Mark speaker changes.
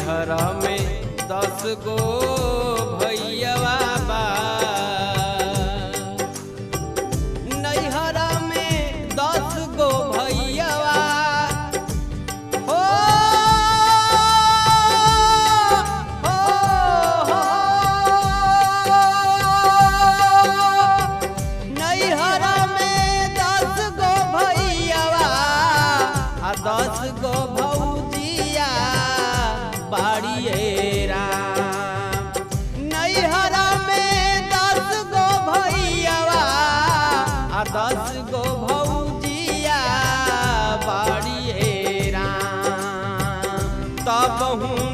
Speaker 1: नैहरा में 10 गो भैयावा बा। नैहरा में 10 गो भैयावा हो, हो, हो। नैहरा में 10 गो भैयावा आ 10 गो भौजिया बाड़िए राम। नैहरा में 10 गो भैयावा आ 10 गो भौजिया बाड़िए राम। तब हूँ